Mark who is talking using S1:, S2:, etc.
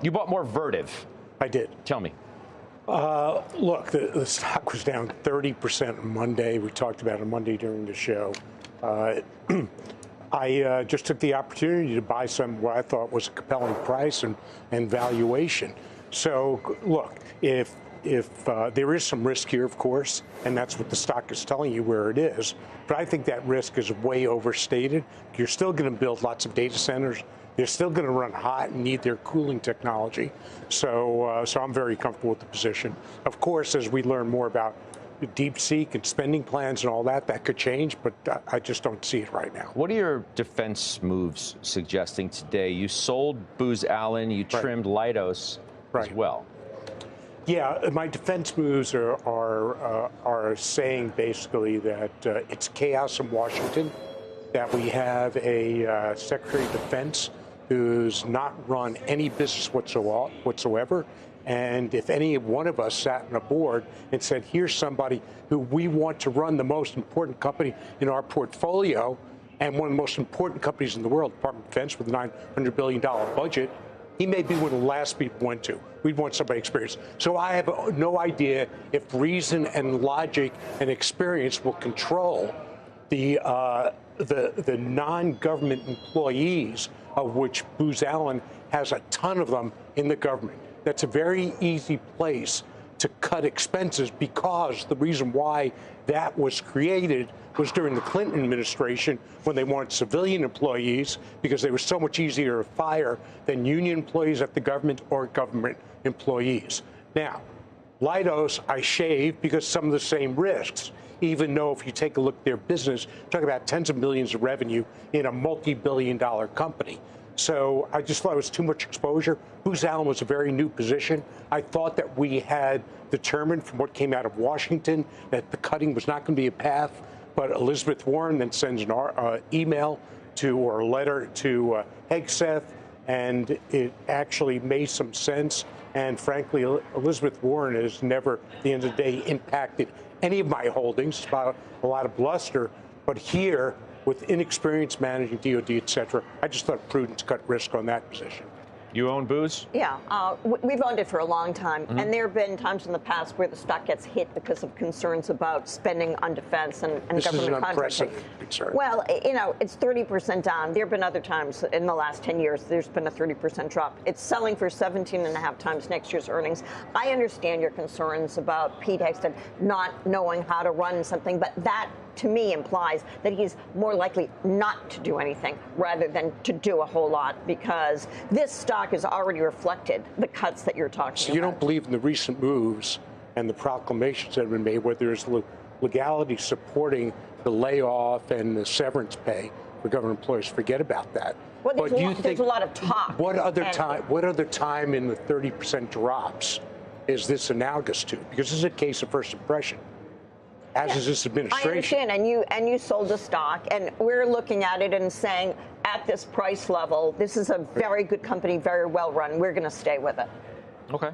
S1: You bought more Vertiv.
S2: I did.
S1: Tell me.
S2: Look, the stock was down 30% on Monday. We talked about it Monday during the show. I just took the opportunity to buy some what I thought was a compelling price and valuation. So, look, if there is some risk here, of course, and that's what the stock is telling you where it is, but I think that risk is way overstated. You're still going to build lots of data centers. They're still going to run hot and need their cooling technology. So I'm very comfortable with the position. Of course, as we learn more about DeepSeek and spending plans and all that, that could change, but I just don't see it right now.
S1: What are your defense moves suggesting today? You sold Booz Allen, you trimmed Leidos as well.
S2: Yeah, my defense moves are saying basically that it's chaos in Washington, that we have a Secretary of Defense who's not run any business whatsoever. And if any one of us sat on a board and said, here's somebody who we want to run the most important company in our portfolio and one of the most important companies in the world, Department of Defense with a $900 billion budget, he may be one of the last people went to. We'd want somebody experienced. So I have no idea if reason and logic and experience will control the non-government employees, of which Booz Allen has a ton of them in the government. That's a very easy place to cut expenses, because the reason why that was created was during the Clinton administration, when they wanted civilian employees, because they were so much easier to fire than union employees at the government or government employees. Now, Leidos, I shave because some of the same risks, even though if you take a look at their business, talk about tens of millions of revenue in a multi-billion-dollar company. So I just thought it was too much exposure. Booz Allen was a very new position. I thought that we had determined from what came out of Washington that the cutting was not going to be a path, but Elizabeth Warren then sends an email or a letter to Hegseth, and it actually made some sense. And frankly, Elizabeth Warren has never, at the end of the day, impacted any of my holdings. It's about a lot of bluster, but here, with inexperience managing DOD, et cetera, I just thought prudent to cut risk on that position.
S1: You own Booz?
S3: Yeah, we've owned it for a long time, and there have been times in the past where the stock gets hit because of concerns about spending on defense and
S2: this
S3: government
S2: is an
S3: contracting.
S2: unprecedented concern.
S3: Well, you know, it's 30% down. There have been other times in the last 10 years there's been a 30% drop. It's selling for 17.5 times next year's earnings. I understand your concerns about Pete Hegseth not knowing how to run something, but that, to me, implies that he's more likely not to do anything rather than to do a whole lot, because this stock has already reflected the cuts that you're talking about.
S2: So you don't believe in the recent moves and the proclamations that have been made, where there's legality supporting the layoff and the severance pay for government employees? Forget about that.
S3: Well, there's a lot of talk.
S2: What other time in the 30% drops is this analogous to? Because this is a case of first impression, as is this administration.
S3: I understand, and you sold the stock, and we're looking at it and saying, at this price level, this is a very good company, very well run. We're going to stay with it.
S1: Okay.